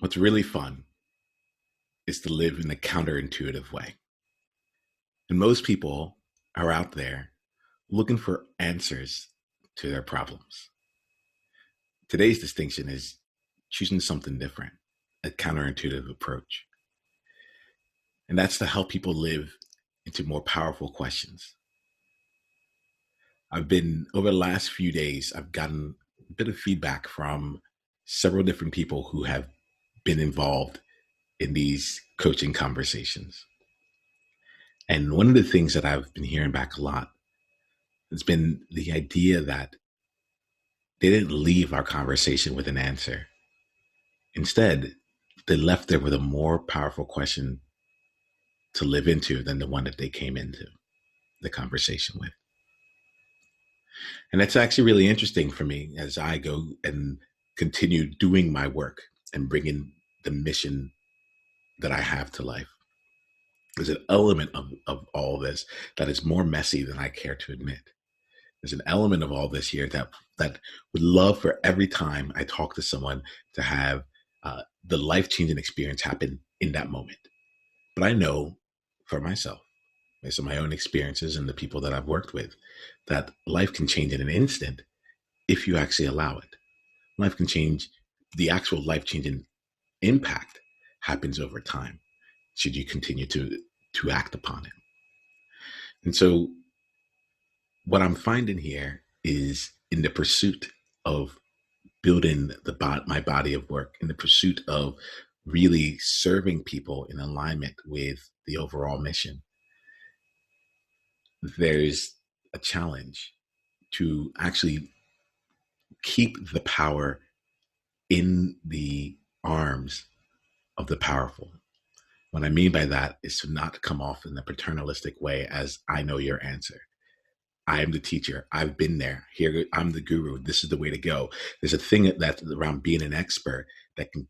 What's really fun is to live in a counterintuitive way. And most people are out there looking for answers to their problems. Today's distinction is choosing something different, a counterintuitive approach. And that's to help people live into more powerful questions. Over the last few days, I've gotten a bit of feedback from several different people who have been involved in these coaching conversations. And one of the things that I've been hearing back a lot has been the idea that they didn't leave our conversation with an answer. Instead, they left there with a more powerful question to live into than the one that they came into the conversation with. And that's actually really interesting for me as I go and continue doing my work and bringing the mission that I have to life. There's an element of all this that is more messy than I care to admit. There's an element of all this here that would love for every time I talk to someone to have the life-changing experience happen in that moment. But I know for myself, based on my own experiences and the people that I've worked with, that life can change in an instant if you actually allow it. Life can change. The actual life-changing impact happens over time, should you continue to act upon it. And so what I'm finding here is, in the pursuit of building my body of work, in the pursuit of really serving people in alignment with the overall mission, there's a challenge to actually keep the power in the arms of the powerful. What I mean by that is to not come off in the paternalistic way as I know your answer. I am the teacher. I've been there. Here, I'm the guru. This is the way to go. There's a thing that's around being an expert that can,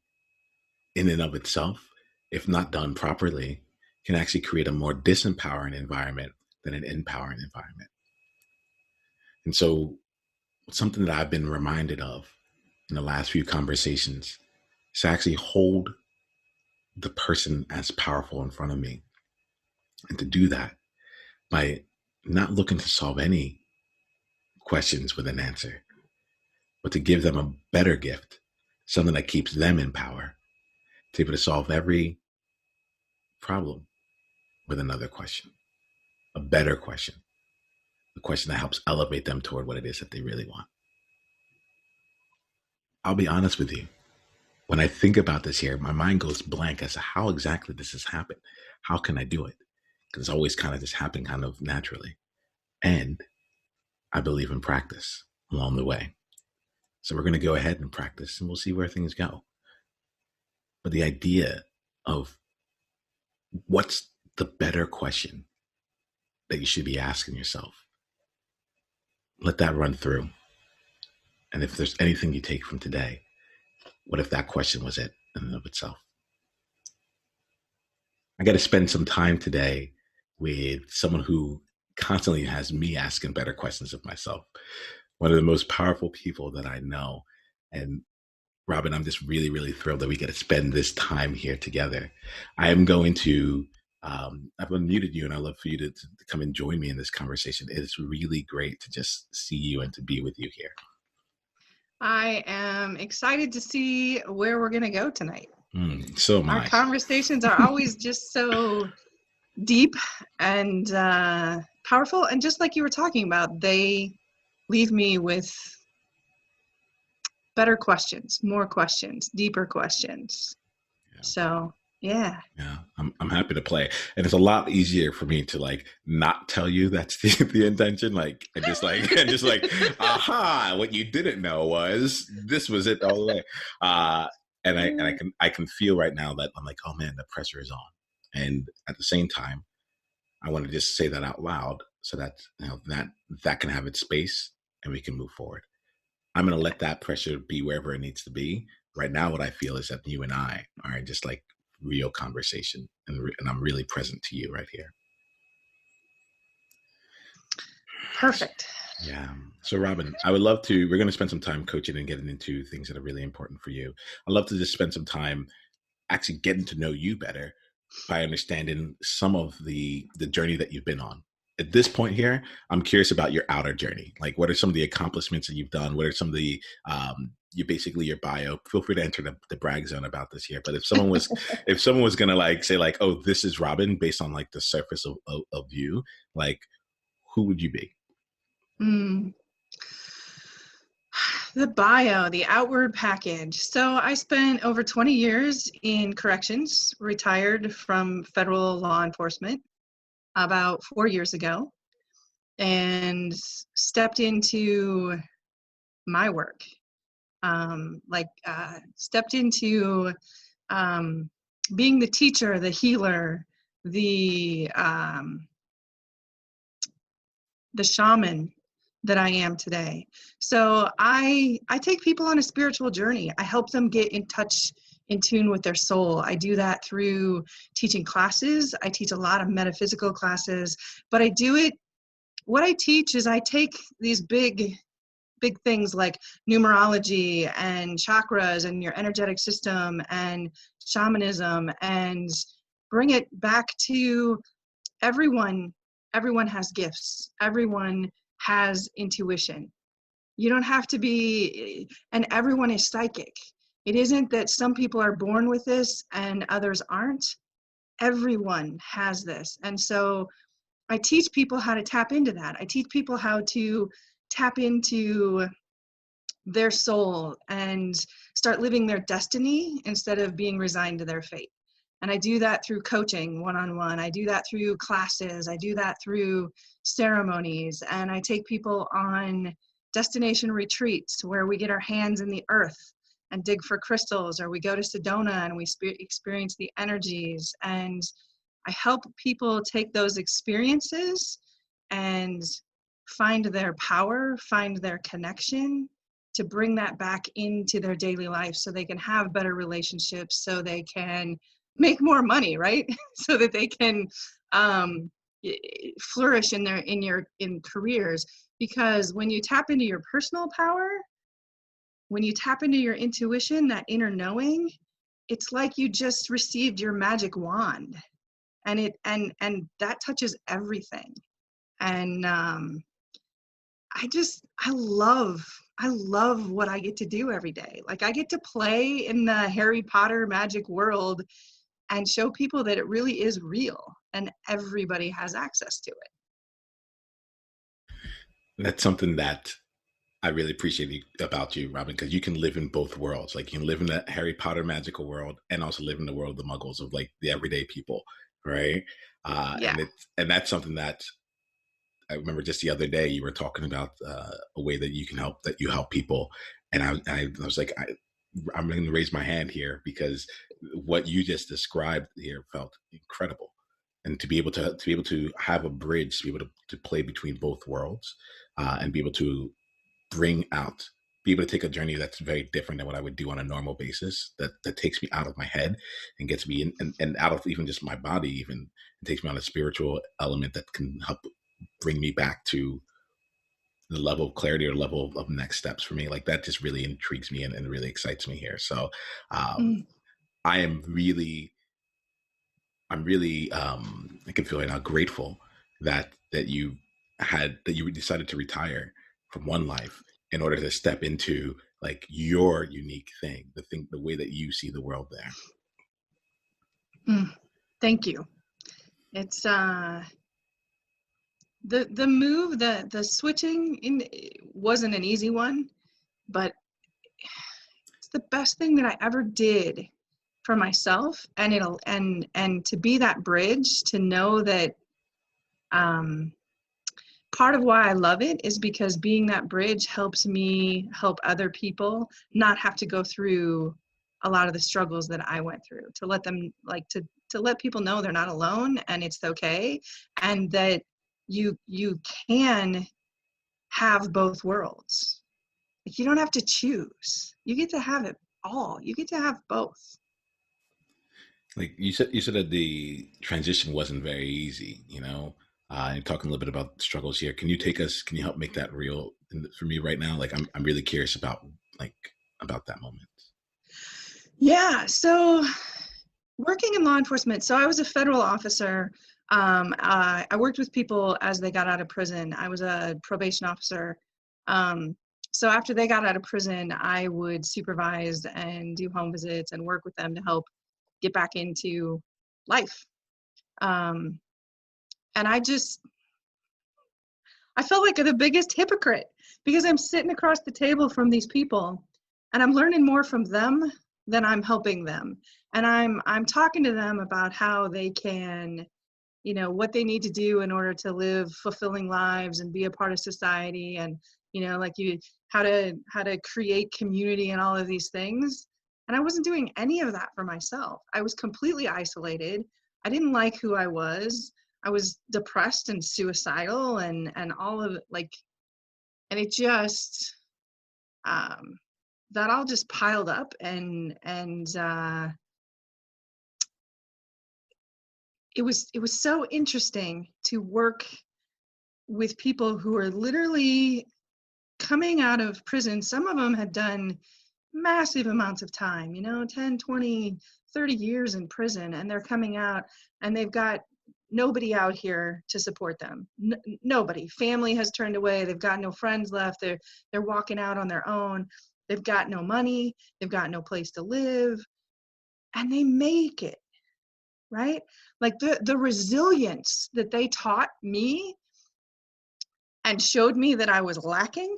in and of itself, if not done properly, can actually create a more disempowering environment than an empowering environment. And so something that I've been reminded of in the last few conversations is to actually hold the person as powerful in front of me. And to do that by not looking to solve any questions with an answer, but to give them a better gift, something that keeps them in power, to be able to solve every problem with another question, a better question, a question that helps elevate them toward what it is that they really want. I'll be honest with you. When I think about this here, my mind goes blank as to how exactly this has happened. How can I do it? Because it's always kind of just happened kind of naturally. And I believe in practice along the way. So we're going to go ahead and practice and we'll see where things go. But the idea of what's the better question that you should be asking yourself, let that run through. And if there's anything you take from today, what if that question was it in and of itself? I got to spend some time today with someone who constantly has me asking better questions of myself. One of the most powerful people that I know. And Robin, I'm just really, really thrilled that we get to spend this time here together. I am going to, I've unmuted you and I'd love for you to come and join me in this conversation. It's really great to just see you and to be with you here. I am excited to see where we're going to go tonight. So am I. Our conversations are always just so deep and powerful. And just like you were talking about, they leave me with better questions, more questions, deeper questions. Yeah. So, yeah. Yeah, I'm happy to play. And it's a lot easier for me to like not tell you that's the intention. Like, and just like, aha, what you didn't know was this was it all the way. And I can feel right now that I'm like, oh man, the pressure is on. And at the same time, I want to just say that out loud so that, you know, that can have its space and we can move forward. I'm going to let that pressure be wherever it needs to be. Right now, what I feel is that you and I are just like real conversation, and I'm really present to you right here. Perfect. Yeah. So Robin, I would love to, we're going to spend some time coaching and getting into things that are really important for you. I'd love to just spend some time actually getting to know you better by understanding some of the journey that you've been on. At this point here, I'm curious about your outer journey. Like, what are some of the accomplishments that you've done? What are some of the you basically your bio? Feel free to enter the brag zone about this here. But if someone was gonna like say like, oh, this is Robin based on like the surface of you, like, who would you be? Mm. The bio, the outward package. So I spent over 20 years in corrections, retired from federal law enforcement about 4 years ago, and stepped into my work. Stepped into being the teacher, the healer, the shaman that I am today. So I take people on a spiritual journey. I help them get in touch, in tune with their soul. I do that through teaching classes. I teach a lot of metaphysical classes, but what I teach is I take these big things like numerology and chakras and your energetic system and shamanism and bring it back to everyone. Everyone has gifts. Everyone has intuition. You don't have to be, and everyone is psychic. It isn't that some people are born with this and others aren't. Everyone has this. And so I teach people how to tap into that. I teach people how to tap into their soul and start living their destiny instead of being resigned to their fate. And I do that through coaching one-on-one. I do that through classes. I do that through ceremonies. And I take people on destination retreats where we get our hands in the earth and dig for crystals, or we go to Sedona and we experience the energies. And I help people take those experiences and find their power, find their connection, to bring that back into their daily life so they can have better relationships, so they can make more money, right? So that they can flourish in careers. Because when you tap into your personal power, when you tap into your intuition, that inner knowing, it's like you just received your magic wand, and that touches everything. And I love what I get to do every day. Like, I get to play in the Harry Potter magic world and show people that it really is real and everybody has access to it. That's something that I really appreciate about you, Robin, because you can live in both worlds. Like, you can live in the Harry Potter magical world and also live in the world of the Muggles, of like the everyday people, right? Yeah. And that's something that I remember just the other day you were talking about a way that you help people, and I was like, I'm going to raise my hand here because what you just described here felt incredible, and to be able to have a bridge, to be able to play between both worlds, and be able to be able to take a journey that's very different than what I would do on a normal basis, that takes me out of my head and gets me in, and out of even just my body, even it takes me on a spiritual element that can help bring me back to the level of clarity or level of next steps for me. Like, that just really intrigues me and really excites me here. So I am really, I can feel right now grateful that you decided to retire from one life in order to step into like your unique thing, the way that you see the world there. Thank you. It's the move, the switching in wasn't an easy one, but it's the best thing that I ever did for myself, and to be that bridge, to know that part of why I love it is because being that bridge helps me help other people not have to go through a lot of the struggles that I went through, to let them to let people know they're not alone and it's okay, and that you can have both worlds. Like, you don't have to choose. You get to have it all. You get to have both. Like you said that the transition wasn't very easy, you're talking a little bit about struggles here. Can you help make that real for me right now? Like, I'm really curious about that moment. Yeah. So Working in law enforcement. So I was a federal officer. I worked with people as they got out of prison. I was a probation officer. So after they got out of prison, I would supervise and do home visits and work with them to help get back into life. And I felt like the biggest hypocrite because I'm sitting across the table from these people and I'm learning more from them than I'm helping them. And I'm talking to them about how they can, what they need to do in order to live fulfilling lives and be a part of society, and how to create community and all of these things. And I wasn't doing any of that for myself. I was completely isolated. I didn't like who I was. I was depressed and suicidal and all of it, and it just that all just piled up, and it was so interesting to work with people who are literally coming out of prison. Some of them had done massive amounts of time, 10, 20, 30 years in prison, and they're coming out and they've got nobody out here to support them. Nobody. Family has turned away. They've got no friends left. They're walking out on their own. They've got no money. They've got no place to live, and they make it, right? Like the resilience that they taught me and showed me that I was lacking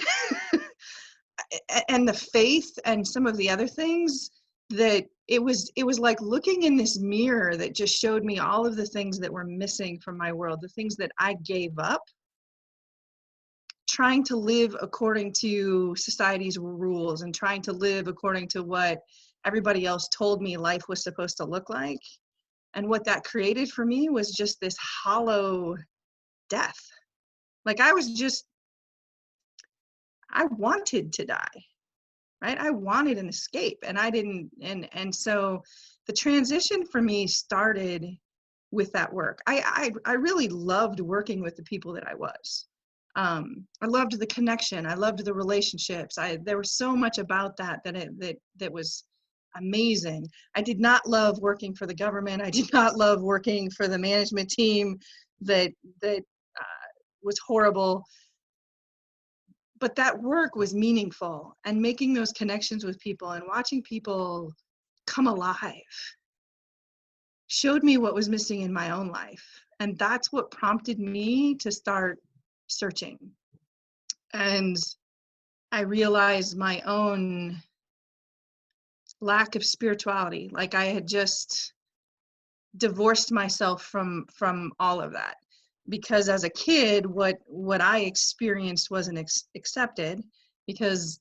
and the faith and some of the other things, that it was like looking in this mirror that just showed me all of the things that were missing from my world, the things that I gave up trying to live according to society's rules and trying to live according to what everybody else told me life was supposed to look like. And what that created for me was just this hollow death. Like I wanted to die, right? I wanted an escape, and I didn't. And so the transition for me started with that work. I really loved working with the people that I was. I loved the connection. I loved the relationships. There was so much about that was amazing. I did not love working for the government. I did not love working for the management team that was horrible. But that work was meaningful, and making those connections with people and watching people come alive showed me what was missing in my own life. And that's what prompted me to start searching. And I realized my own lack of spirituality. Like I had just divorced myself from all of that, because as a kid, what I experienced wasn't accepted, because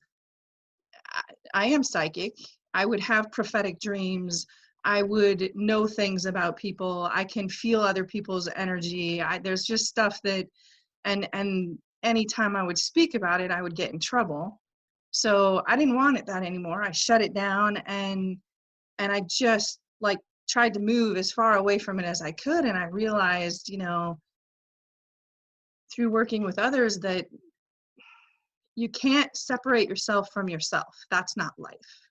I am psychic. I would have prophetic dreams. I would know things about people. I can feel other people's energy. There's just stuff that, and anytime I would speak about it, I would get in trouble. So I didn't want that anymore. I shut it down, and I just tried to move as far away from it as I could. And I realized, through working with others, that you can't separate yourself from yourself. That's not life,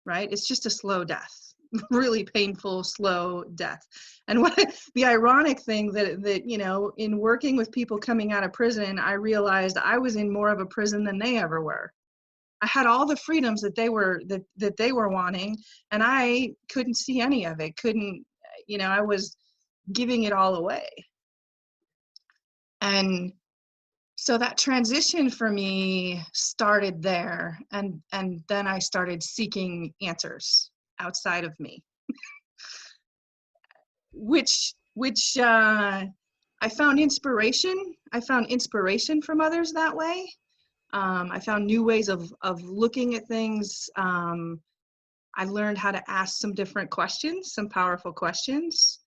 right? It's just a slow death, really painful, slow death. And what the ironic thing that in working with people coming out of prison, I realized I was in more of a prison than they ever were. I had all the freedoms that they were wanting, and I couldn't see any of it. I was giving it all away. And so that transition for me started there, and then I started seeking answers outside of me, which I found inspiration. I found inspiration from others that way. I found new ways of looking at things. I learned how to ask some different questions, some powerful questions.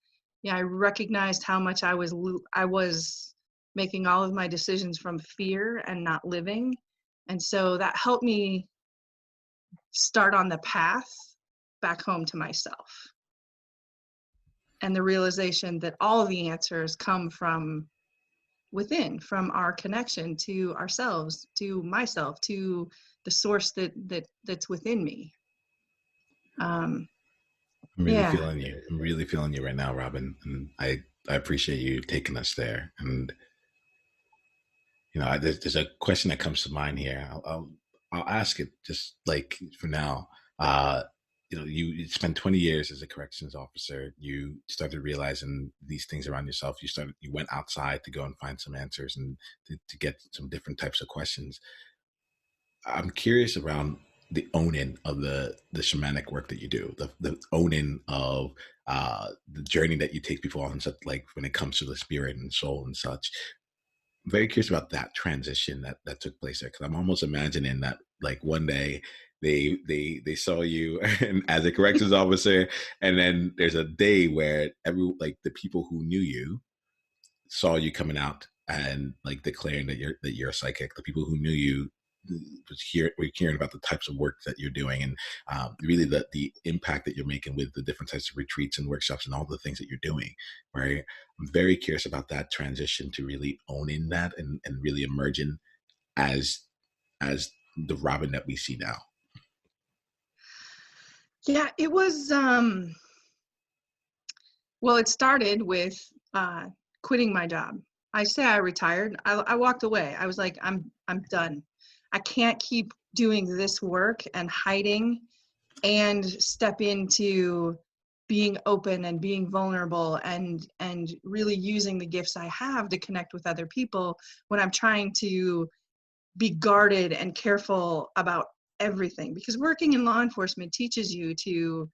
I recognized how much I was making all of my decisions from fear and not living. And so that helped me start on the path back home to myself. And the realization that all of the answers come from within, from our connection to ourselves, to myself, to the source that's within me. I'm really Yeah. feeling you. I'm really feeling you right now, Robin. And I appreciate you taking us there. And, there's a question that comes to mind here. I'll ask it just like for now. Uh, you spent 20 years as a corrections officer. You started realizing these things around yourself. You went outside to go and find some answers and to get some different types of questions. I'm curious around the owning of the shamanic work that you do, the owning of the journey that you take people on, such like when it comes to the spirit and soul and such. I'm very curious about that transition that took place there, because I'm almost imagining that like one day they saw you as a corrections officer, and then there's a day where the people who knew you saw you coming out and like declaring that you're a psychic. The people who knew you were hearing about the types of work that you're doing, and really the impact that you're making with the different types of retreats and workshops and all the things that you're doing. Right, I'm very curious about that transition to really owning that and really emerging as the Robin that we see now. Yeah, it was well, it started with quitting my job. I say I retired. I walked away. I was like, I'm done. I can't keep doing this work and hiding and step into being open and being vulnerable and really using the gifts I have to connect with other people when I'm trying to be guarded and careful about everything. Because working in law enforcement teaches you to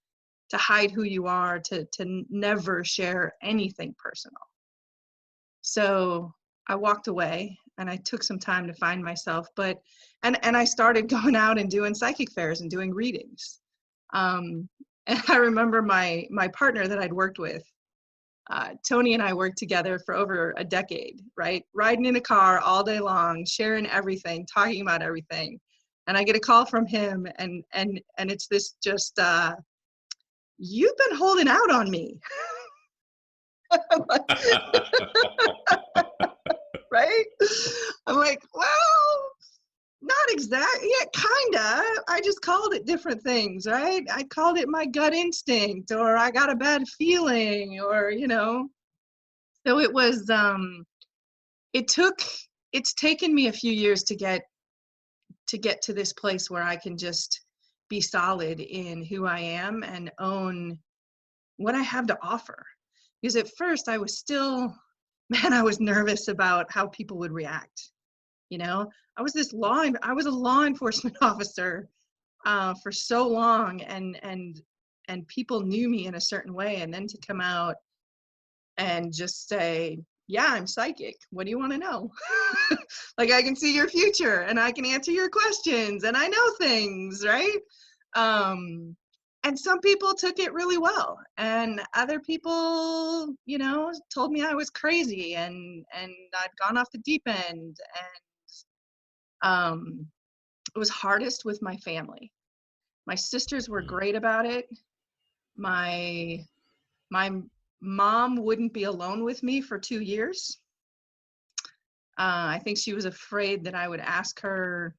hide who you are, to never share anything personal. So I walked away and I took some time to find myself, and I started going out and doing psychic fairs and doing readings. And I remember my partner that I'd worked with, Tony and I worked together for over a decade, right? Riding in a car all day long, sharing everything, talking about everything. And I get a call from him and it's this just, you've been holding out on me. Right? I'm like, well, not exactly. Yeah, kinda. I just called it different things, right? I called it my gut instinct, or I got a bad feeling, or So it was. It's taken me a few years to get to this place where I can just be solid in who I am and own what I have to offer. Because at first I was still, man, I was nervous about how people would react. I was a law enforcement officer for so long, and people knew me in a certain way, and then to come out and just say, yeah, I'm psychic. What do you want to know? Like, I can see your future and I can answer your questions and I know things, right? And some people took it really well, and other people, told me I was crazy and I'd gone off the deep end. And it was hardest with my family. My sisters were great about it. My mom wouldn't be alone with me for 2 years. I think she was afraid that I would ask her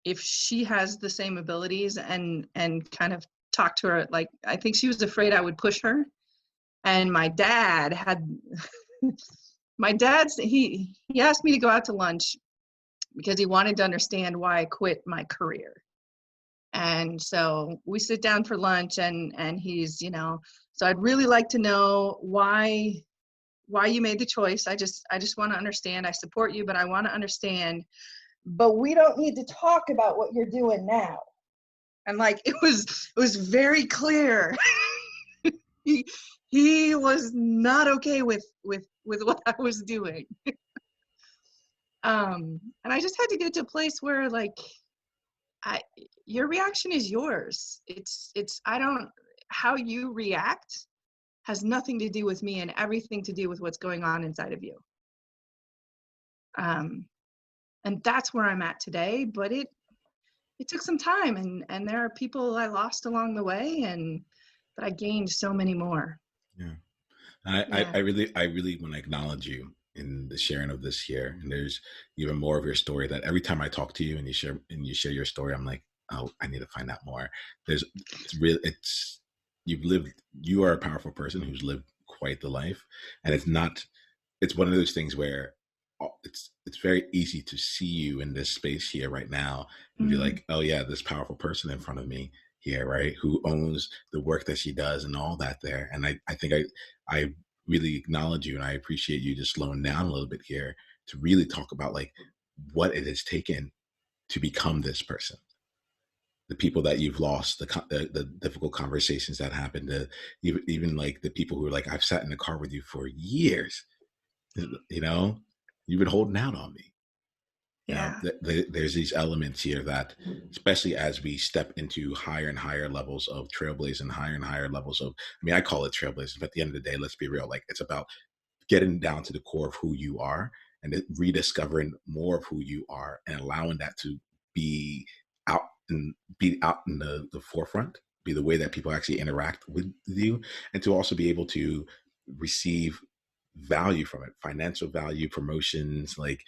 if she has the same abilities and kind of talk to her. Like, I think she was afraid I would push her. And my dad he asked me to go out to lunch because he wanted to understand why I quit my career. And so we sit down for lunch, and he's, so I'd really like to know why you made the choice. I just want to understand. I support you, but I want to understand. But we don't need to talk about what you're doing now. And like, it was very clear. he was not okay with what I was doing. And I just had to get to a place where, like, your reaction is yours. It's how you react has nothing to do with me and everything to do with what's going on inside of you. And that's where I'm at today, but it took some time, and there are people I lost along the way, but I gained so many more. Yeah. I really want to acknowledge you in the sharing of this here. And there's even more of your story that every time I talk to you and you share your story, I'm like, oh, I need to find out more. You are a powerful person who's lived quite the life, and it's one of those things where it's very easy to see you in this space here right now and be like, oh yeah, this powerful person in front of me here, right? Who owns the work that she does and all that there. And I think I really acknowledge you, and I appreciate you just slowing down a little bit here to really talk about like what it has taken to become this person, the people that you've lost, the difficult conversations that happened, even like the people who are like, I've sat in the car with you for years, you know, you've been holding out on me. Yeah. There's these elements here that, especially as we step into higher and higher levels of trailblazing, higher and higher levels of, I mean, I call it trailblazing, but at the end of the day, let's be real. Like, it's about getting down to the core of who you are and rediscovering more of who you are and allowing that to be out and be out in the forefront, be the way that people actually interact with you, and to also be able to receive value from it, financial value, promotions, like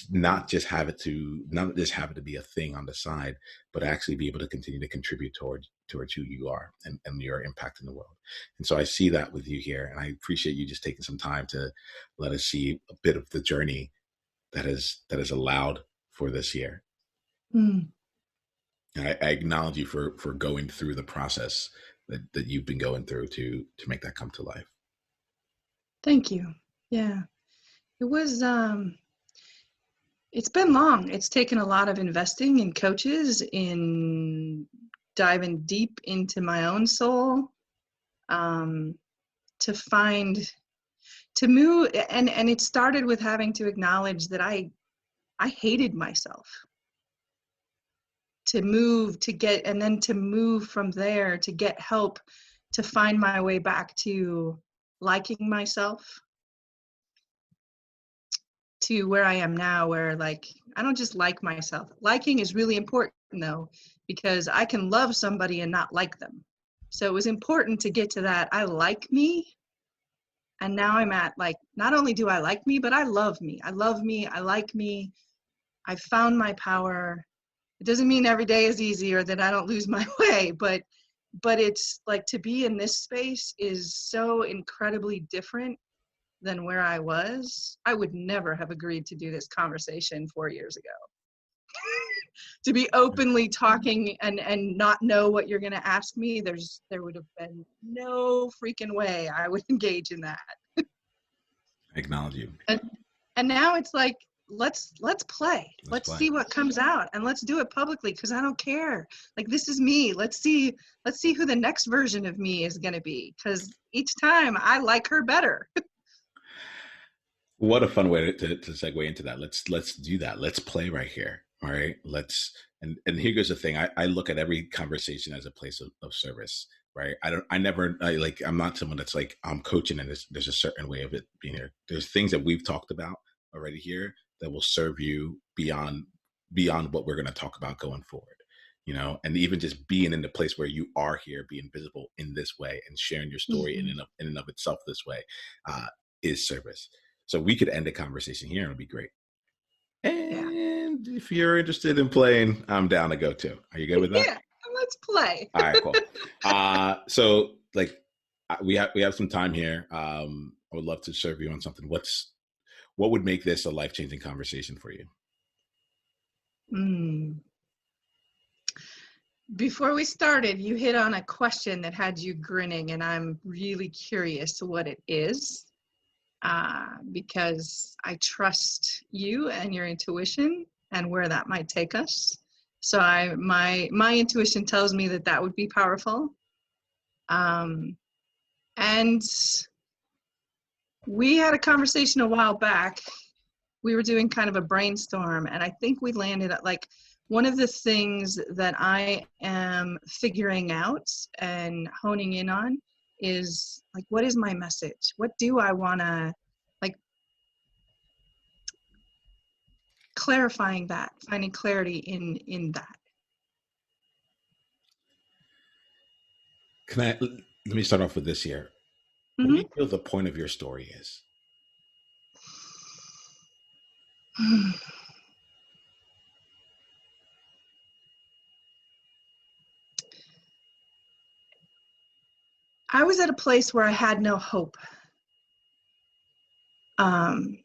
not just have it to be a thing on the side, but actually be able to continue to contribute towards who you are and your impact in the world. And so I see that with you here, and I appreciate you just taking some time to let us see a bit of the journey that is allowed for this year. And I acknowledge you for going through the process that you've been going through to make that come to life. Thank you. Yeah, it was it's been long. It's taken a lot of investing in coaches, in diving deep into my own soul, to move. And it started with having to acknowledge that I hated myself. To move, and then to move from there, to get help, to find my way back to liking myself, to where I am now, where like, I don't just like myself. Liking is really important though, because I can love somebody and not like them. So it was important to get to that, I like me. And now I'm at like, not only do I like me, but I love me. I love me, I like me. I found my power. It doesn't mean every day is easy or that I don't lose my way, but it's like, to be in this space is so incredibly different than where I was. I would never have agreed to do this conversation 4 years ago. To be openly talking and not know what you're going to ask me, there would have been no freaking way I would engage in that. I acknowledge you. And now it's like, let's play. Let's see what comes out, and let's do it publicly, because I don't care. Like, this is me. Let's see who the next version of me is going to be, because each time I like her better. What a fun way to segue into that. Let's do that. Let's play right here. All right. And here goes the thing. I look at every conversation as a place of service, right? I'm not someone that's like, I'm coaching and there's a certain way of it being here. There's things that we've talked about already here that will serve you beyond what we're going to talk about going forward, you know, and even just being in the place where you are here, being visible in this way and sharing your story in and of itself this way is service. So we could end the conversation here and it'll be great. And if you're interested in playing, I'm down to go too. Are you good with that? Yeah, let's play. All right, cool. So like we have some time here. I would love to serve you on something. What would make this a life-changing conversation for you? Before we started, you hit on a question that had you grinning, and I'm really curious what it is. Because I trust you and your intuition and where that might take us. So my intuition tells me that would be powerful. And we had a conversation a while back. We were doing kind of a brainstorm, and I think we landed at like, one of the things that I am figuring out and honing in on is like, what is my message? What do I want to, like, clarifying that, finding clarity in that. Let me start off with this here. What do you feel the point of your story is? I was at a place where I had no hope. And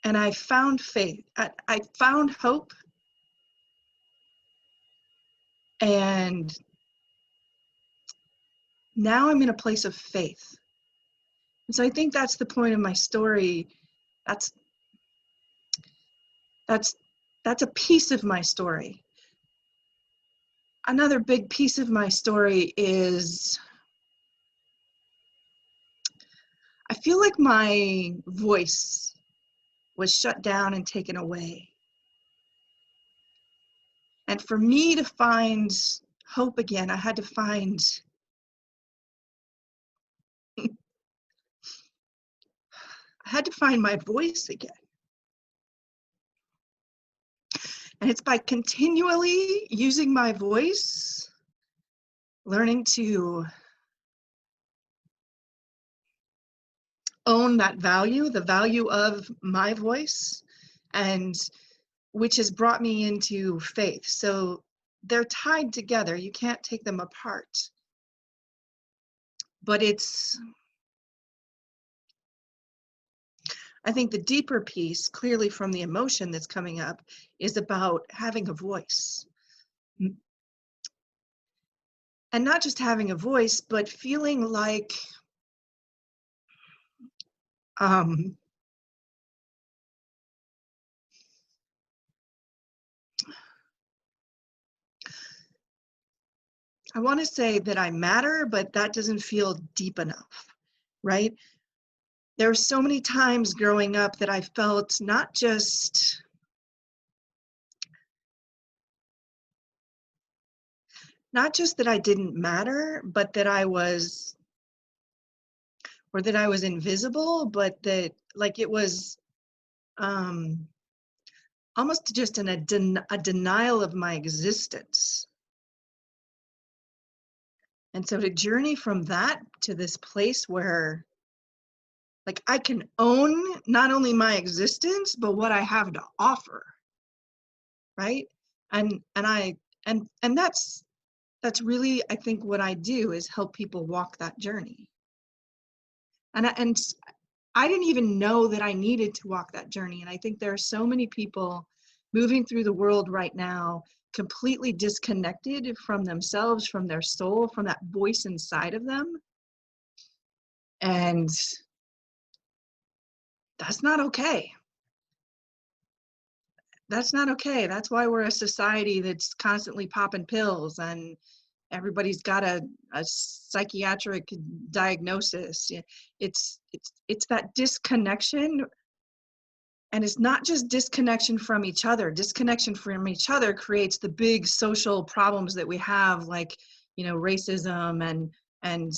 I found faith. I found hope. And now I'm in a place of faith. And so I think that's the point of my story. That's a piece of my story. Another big piece of my story is I feel like my voice was shut down and taken away. And for me to find hope again, I had to find my voice again. And it's by continually using my voice, learning to own that value, the value of my voice, and which has brought me into faith. So they're tied together. You can't take them apart. But I think the deeper piece, clearly from the emotion that's coming up, is about having a voice. And not just having a voice, but feeling like I want to say that I matter, but that doesn't feel deep enough, right? There were so many times growing up that I felt not just that I didn't matter, but that I was invisible, but that like it was almost just a denial of my existence. And so to journey from that to this place where like I can own not only my existence, but what I have to offer, right? And that's really, I think, what I do is help people walk that journey. And I didn't even know that I needed to walk that journey. And I think there are so many people moving through the world right now, completely disconnected from themselves, from their soul, from that voice inside of them. And that's not okay. That's not okay. That's why we're a society that's constantly popping pills and everybody's got a psychiatric diagnosis. It's that disconnection. And it's not just disconnection from each other. Disconnection from each other creates the big social problems that we have, like, racism and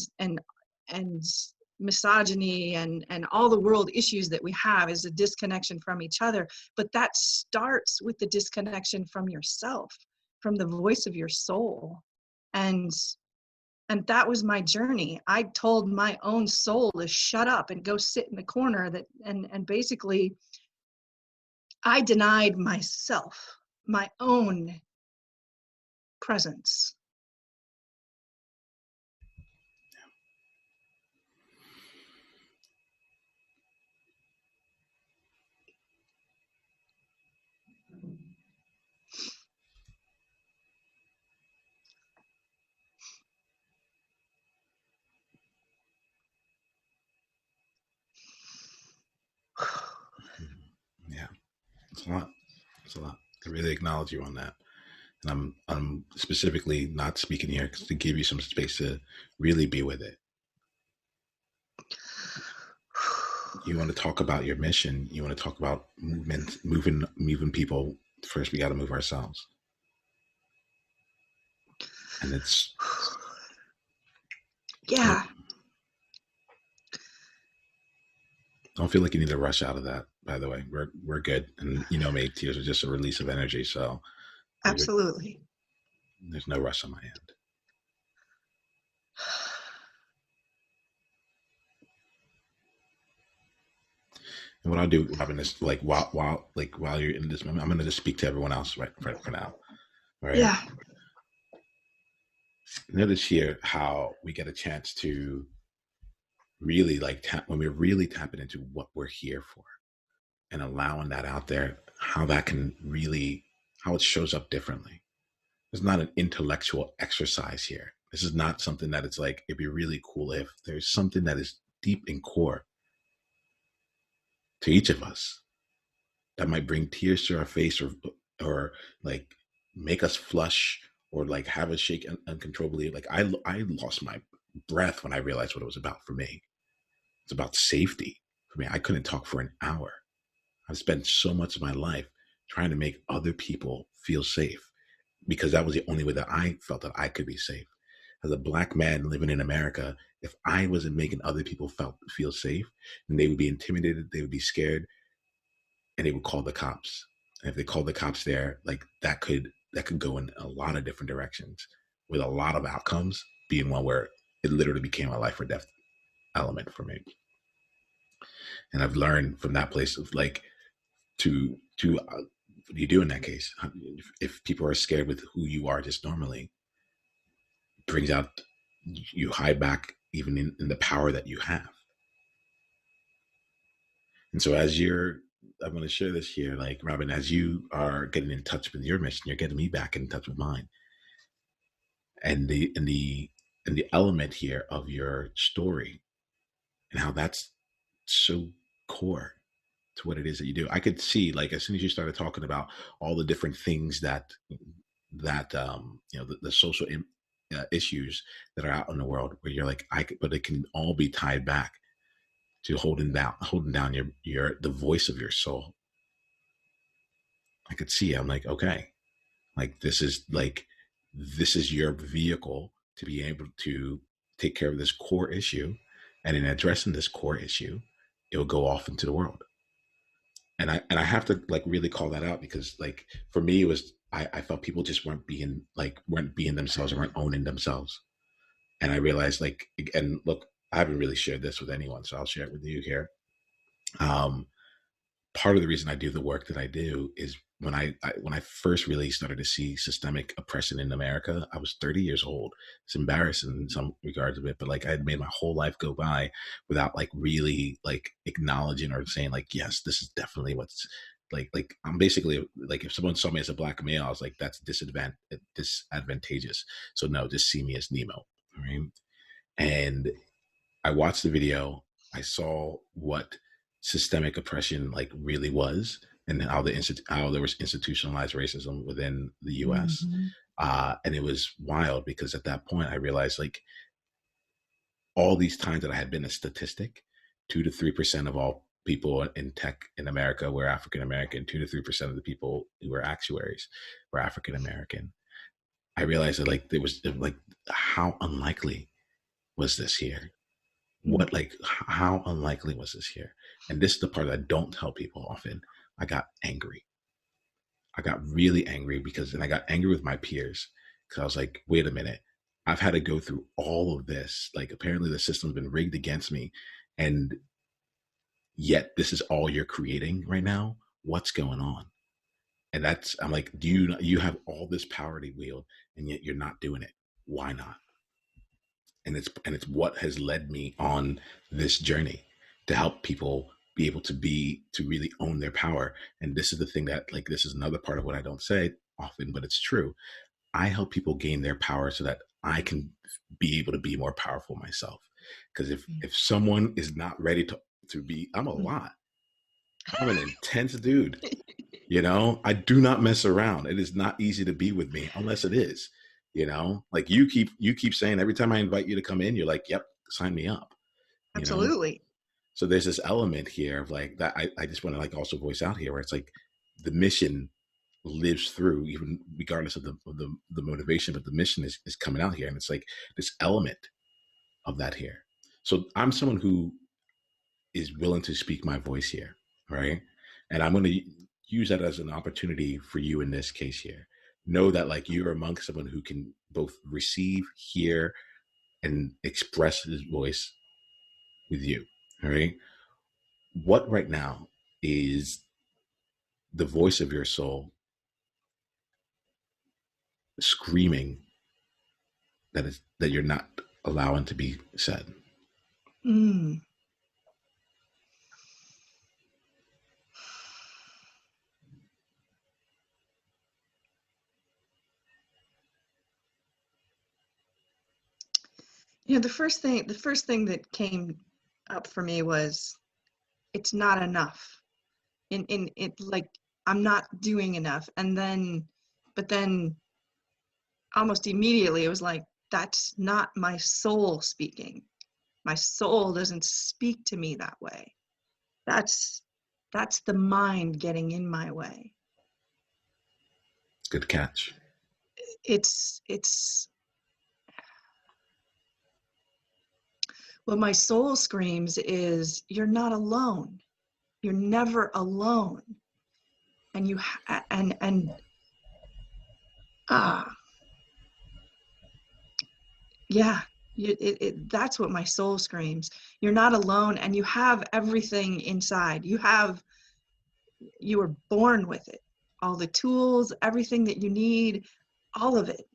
misogyny and all the world issues that we have is a disconnection from each other. But that starts with the disconnection from yourself, from the voice of your soul. And that was my journey. I told my own soul to shut up and go sit in the corner and basically I denied myself, my own presence. Yeah, it's a lot. It's a lot. I really acknowledge you on that. And I'm specifically not speaking here to give you some space to really be with it. You want to talk about your mission. You want to talk about movement, moving people. First, we got to move ourselves. And it's yeah. Don't feel like you need to rush out of that. By the way, we're good. And me, tears are just a release of energy. So absolutely, there's no rush on my end. And what I'll do, Robin, is like while you're in this moment, I'm going to just speak to everyone else right for now. Right? Yeah. Notice here how we get a chance to really like when we're really tapping into what we're here for and allowing that out there, how that can really, how it shows up differently. It's not an intellectual exercise here. This is not something that it's like, it'd be really cool if there's something that is deep in core to each of us that might bring tears to our face or like make us flush or like have us shake uncontrollably. Like I lost my breath when I realized what it was about for me. It's about safety for me. I couldn't talk for an hour. I've spent so much of my life trying to make other people feel safe because that was the only way that I felt that I could be safe. As a Black man living in America, if I wasn't making other people feel safe, then they would be intimidated, they would be scared, and they would call the cops. And if they called the cops there, like that could go in a lot of different directions, with a lot of outcomes being one where it literally became a life or death element for me. And I've learned from that place of like to what do you do in that case? If people are scared with who you are just normally, brings out, you hide back even in the power that you have. And so as I'm going to share this here, like Robin, as you are getting in touch with your mission, you're getting me back in touch with mine. And the element here of your story and how that's so core to what it is that you do. I could see, like, as soon as you started talking about all the different things that the social issues that are out in the world, where you're like, but it can all be tied back to holding down the voice of your soul. I could see, I'm like, okay, like this is your vehicle to be able to take care of this core issue. And in addressing this core issue, it will go off into the world. And I have to like really call that out because like for me, it was, I felt people just weren't being themselves, weren't owning themselves. And I realized like, and look, I haven't really shared this with anyone, so I'll share it with you here. Part of the reason I do the work that I do is when I first really started to see systemic oppression in America, I was 30 years old. It's embarrassing in some regards of it, but like I had made my whole life go by without like really like acknowledging or saying like, yes, this is definitely what's like I'm basically like, if someone saw me as a Black male, I was like, that's disadvantageous. So no, just see me as Nemo. Right. And I watched the video. I saw what systemic oppression like really was, and how there was institutionalized racism within the U.S. Mm-hmm. And it was wild because at that point I realized like all these times that I had been a statistic, 2 to 3% of all people in tech in America were African American. 2 to 3% of the people who were actuaries were African American. I realized that like there was like, how unlikely was this here? What, like, how unlikely was this here? And this is the part that I don't tell people often. I got angry. I got really angry and I got angry with my peers because I was like, wait a minute, I've had to go through all of this. Like, apparently the system's been rigged against me. And yet this is all you're creating right now. What's going on? And I'm like, you have all this power to wield and yet you're not doing it. Why not? And it's what has led me on this journey to help people be able to really own their power. And this is the thing that like, this is another part of what I don't say often, but it's true. I help people gain their power so that I can be able to be more powerful myself. Because if someone is not ready to be, I'm a lot. I'm an intense dude. You know, I do not mess around. It is not easy to be with me unless it is. You know, like you keep saying every time I invite you to come in, you're like, yep, sign me up. Absolutely. Know? So there's this element here of like that I just want to like also voice out here where it's like the mission lives through even regardless of the motivation, but the mission is coming out here. And it's like this element of that here. So I'm someone who is willing to speak my voice here. Right. And I'm going to use that as an opportunity for you in this case here. Know that like you're amongst someone who can both receive, hear, and express his voice with you. All right. What right now is the voice of your soul screaming that you're not allowing to be said? Mm. You know, the first thing that came up for me was, it's not enough. In it, like, I'm not doing enough. But then almost immediately it was like, that's not my soul speaking. My soul doesn't speak to me that way. That's the mind getting in my way. Good catch. It's what my soul screams is, you're not alone. You're never alone. And yeah, that's what my soul screams. You're not alone, and you have everything inside. You were born with it. All the tools, everything that you need, all of it.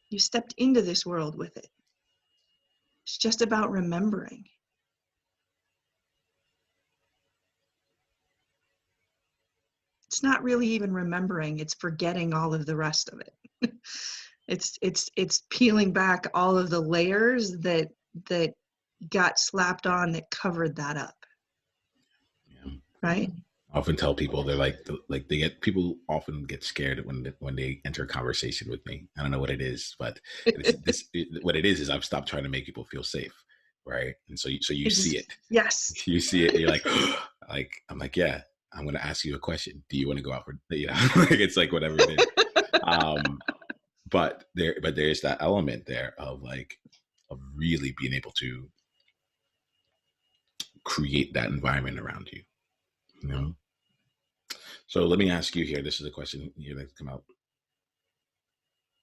You stepped into this world with it. It's just about remembering. It's not really even remembering, it's forgetting all of the rest of it. It's peeling back all of the layers that got slapped on that covered that up. Yeah. Right? I often tell people, they're people often get scared when they enter a conversation with me. I don't know what it is, but what it is I've stopped trying to make people feel safe, right? And so you see it. Yes. You see it. And you're like, I'm like, yeah. I'm going to ask you a question. Do you want to go out for? It's like whatever it is. But there's that element there of really being able to create that environment around you. You know. So let me ask you here. This is a question here that's come out.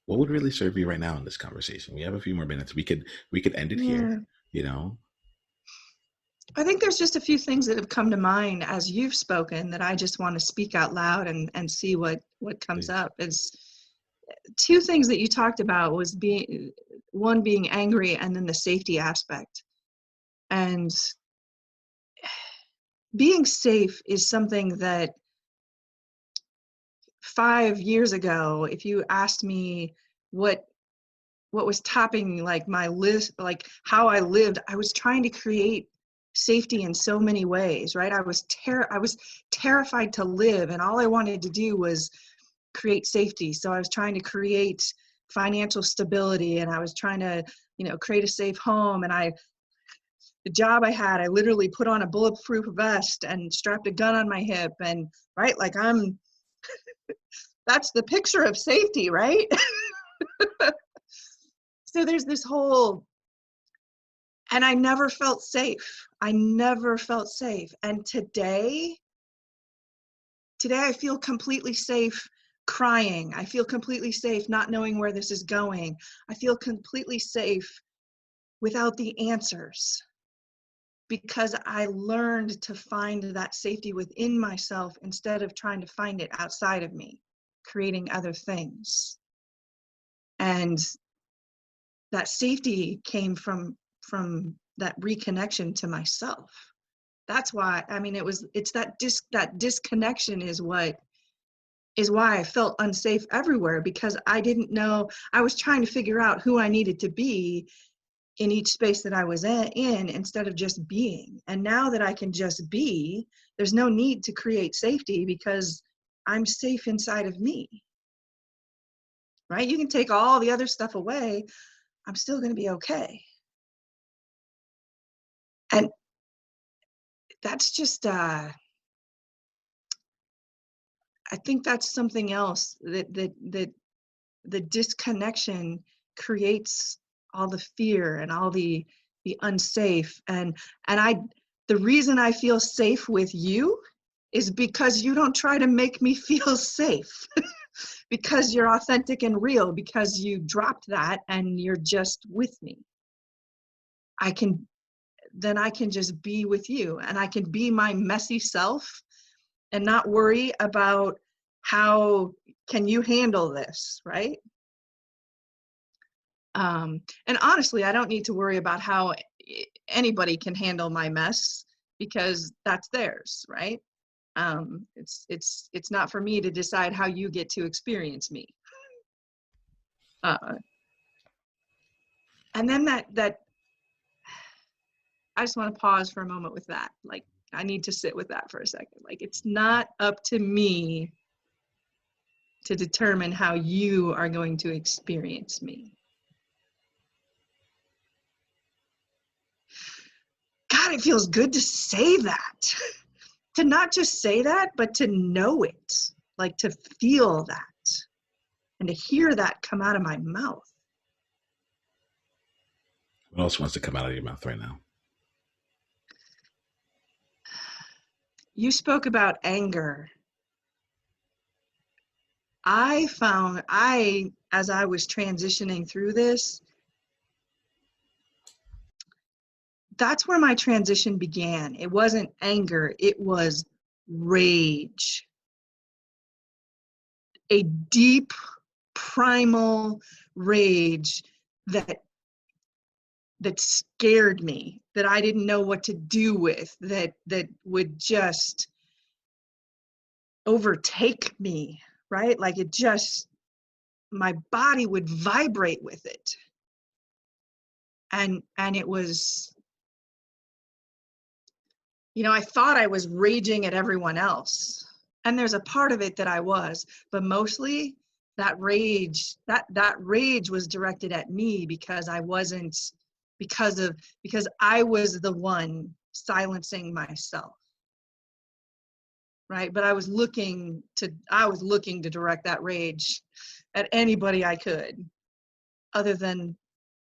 What would really serve you right now in this conversation? We have a few more minutes. We could end it here. You know. I think there's just a few things that have come to mind as you've spoken that I just want to speak out loud and see what comes up. Is two things that you talked about was being angry, and then the safety aspect. And being safe is something that 5 years ago, if you asked me what was topping like my list, like how I lived, I was trying to create safety in so many ways, right? I was terrified to live, and all I wanted to do was create safety. So I was trying to create financial stability, and I was trying to, create a safe home. And the job I had, I literally put on a bulletproof vest and strapped a gun on my hip, and right, like that's the picture of safety, right? So there's this whole, and I never felt safe. And today I feel completely safe crying. I feel completely safe not knowing where this is going. I feel completely safe without the answers, because I learned to find that safety within myself instead of trying to find it outside of me, creating other things. And that safety came from that reconnection to myself. That's why, it's that disconnection is why I felt unsafe everywhere, because I didn't know. I was trying to figure out who I needed to be in each space that I was in instead of just being. And now that I can just be, there's no need to create safety because I'm safe inside of me. Right? You can take all the other stuff away, I'm still going to be okay. And that's just, I think that's something else that the disconnection creates all the fear and all the unsafe. And the reason I feel safe with you is because you don't try to make me feel safe. Because you're authentic and real, because you dropped that and you're just with me. I can just be with you, and I can be my messy self and not worry about how can you handle this, right? And honestly, I don't need to worry about how anybody can handle my mess, because that's theirs, right? It's not for me to decide how you get to experience me. And then that I just want to pause for a moment with that. Like, I need to sit with that for a second. Like, it's not up to me to determine how you are going to experience me. God, it feels good to say that. To not just say that, but to know it. Like, to feel that. And to hear that come out of my mouth. What else wants to come out of your mouth right now? You spoke about anger. I found, as I was transitioning through this, that's where my transition began. It wasn't anger, it was rage. A deep, primal rage that scared me, that I didn't know what to do with, that would just overtake me, right? Like, it just, my body would vibrate with it. And it was, you know, I thought I was raging at everyone else. And there's a part of it that I was, but mostly that rage was directed at me, because I wasn't, because I was the one silencing myself. Right? But I was looking to direct that rage at anybody I could, other than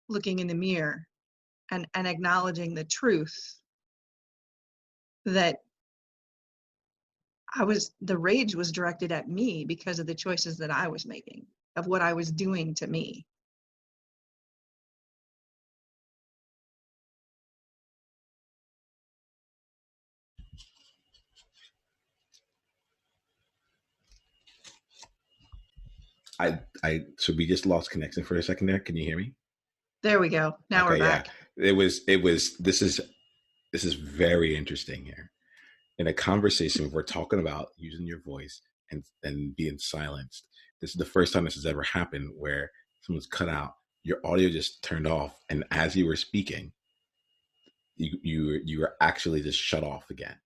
looking in the mirror and acknowledging the truth that the rage was directed at me because of the choices that I was making, of what I was doing to me. So we just lost connection for a second there. Can you hear me? There we go. Now we're back. Yeah. This is very interesting here. In a conversation, we're talking about using your voice and being silenced. This is the first time this has ever happened where someone's cut out, your audio just turned off, and as you were speaking, you were actually just shut off again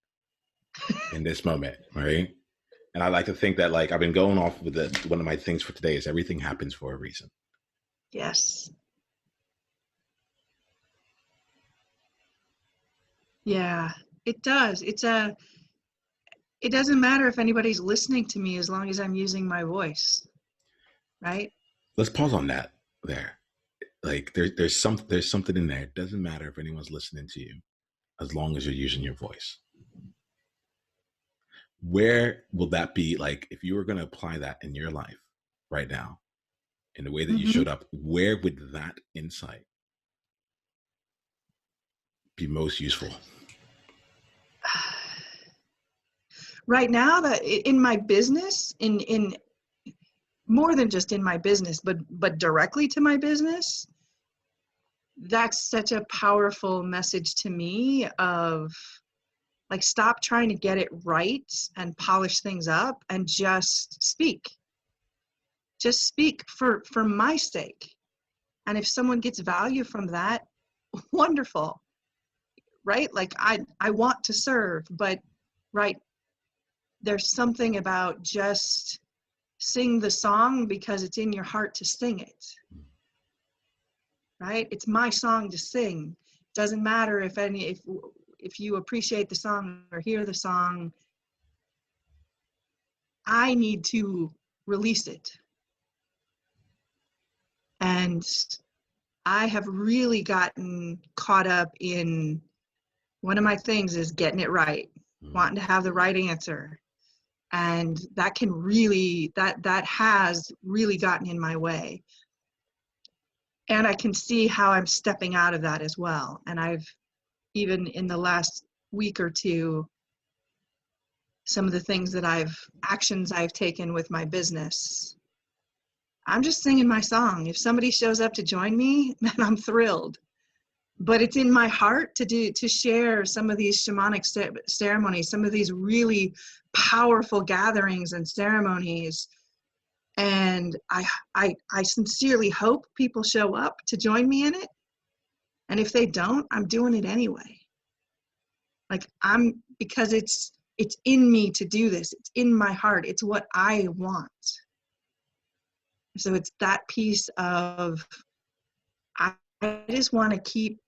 in this moment, right? And I like to think that, like, I've been going off with one of my things for today is everything happens for a reason. Yes. Yeah, it does. It doesn't matter if anybody's listening to me as long as I'm using my voice, right? Let's pause on that there. Like, there's something in there. It doesn't matter if anyone's listening to you as long as you're using your voice. Where will that be? Like, if you were going to apply that in your life right now, in the way that you showed up, where would that insight be most useful? Right now, that in my business, in more than just in my business, but directly to my business, that's such a powerful message to me of, like, stop trying to get it right and polish things up and just speak. Just speak for my sake. And if someone gets value from that, wonderful, right? Like, I want to serve, but right, there's something about just sing the song because it's in your heart to sing it, right? It's my song to sing. Doesn't matter if you appreciate the song or hear the song. I need to release it. And I have really gotten caught up in, one of my things is getting it right, wanting to have the right answer. And that can really, that has really gotten in my way. And I can see how I'm stepping out of that as well. And I've, even in the last week or two, some of the actions I've taken with my business, I'm just singing my song. If somebody shows up to join me, then I'm thrilled. But it's in my heart to share some of these shamanic ceremonies, some of these really powerful gatherings and ceremonies. And I sincerely hope people show up to join me in it. And if they don't, I'm doing it anyway. Like because it's in me to do this. It's in my heart. It's what I want. So it's that piece of, I just want to keep,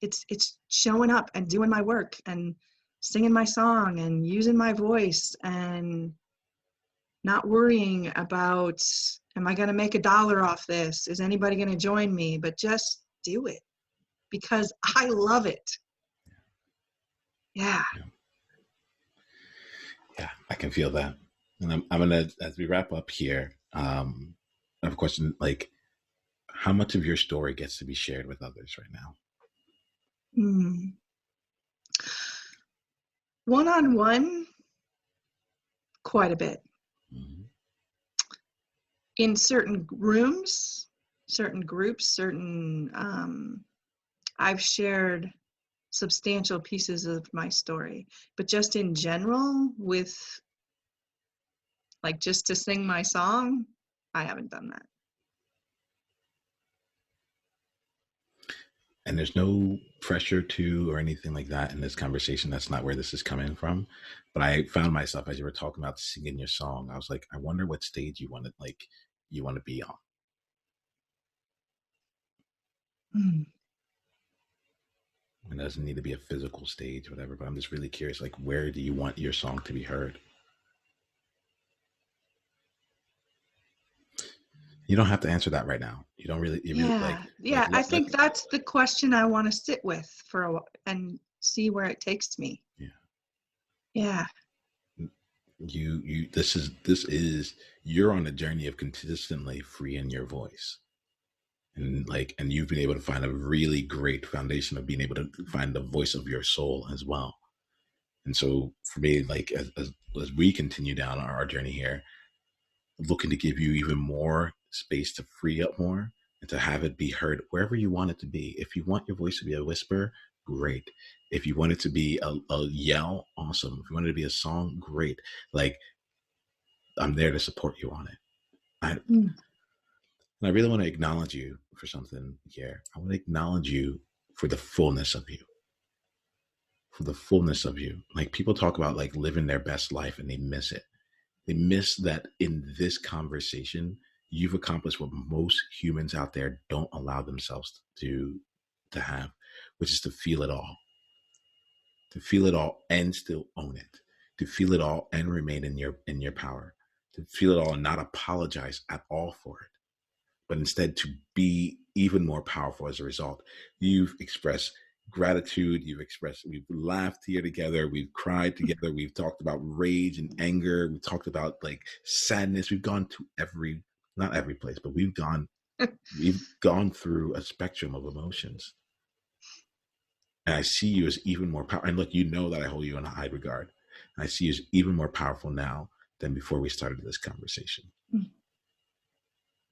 it's showing up and doing my work and singing my song and using my voice and not worrying about, am I going to make $1 off this? Is anybody going to join me? But just do it because I love it. Yeah. Yeah, I can feel that. And I'm going to, as we wrap up here, I have a question, like, how much of your story gets to be shared with others right now? One-on-one, quite a bit. Mm-hmm. In certain rooms, certain groups, I've shared substantial pieces of my story. But just in general, with, like, just to sing my song, I haven't done that. And there's no pressure to or anything like that in this conversation. That's not where this is coming from. But I found myself, as you were talking about singing your song, I was like, I wonder what stage you want to be on. It doesn't need to be a physical stage, whatever, but I'm just really curious, like, where do you want your song to be heard? You don't have to answer that right now. You don't really, I think that's the question I want to sit with for a while and see where it takes me. Yeah. This is you're on a journey of consistently freeing your voice. And you've been able to find a really great foundation of being able to find the voice of your soul as well. And so for me, like, as we continue down our journey here, looking to give you even more space to free up more and to have it be heard wherever you want it to be. If you want your voice to be a whisper, great. If you want it to be a yell, awesome. If you want it to be a song, great. Like, I'm there to support you on it. And I really want to acknowledge you for something here. I want to acknowledge you for the fullness of you. For the fullness of you. Like, people talk about, like, living their best life and they miss it. They miss that in this conversation, you've accomplished what most humans out there don't allow themselves to have, which is to feel it all. To feel it all and still own it. To feel it all and remain in your power. To feel it all and not apologize at all for it. But instead to be even more powerful as a result. You've expressed gratitude, we've laughed here together, we've cried together, we've talked about rage and anger, we've talked about, like, sadness, we've gone to not every place, but we've gone through a spectrum of emotions. And I see you as even more powerful. And look, you know that I hold you in a high regard. And I see you as even more powerful now than before we started this conversation.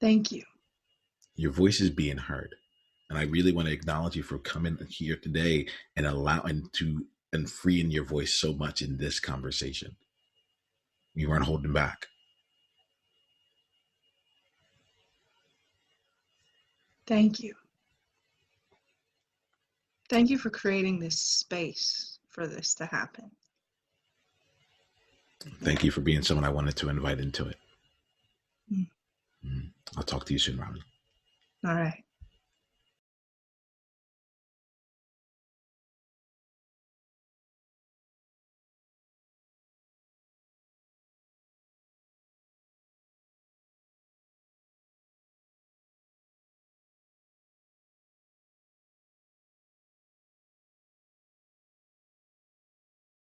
Thank you. Your voice is being heard. And I really want to acknowledge you for coming here today and allowing and freeing your voice so much in this conversation. You weren't holding back. Thank you. Thank you for creating this space for this to happen. Thank you for being someone I wanted to invite into it. I'll talk to you soon, Robin. All right.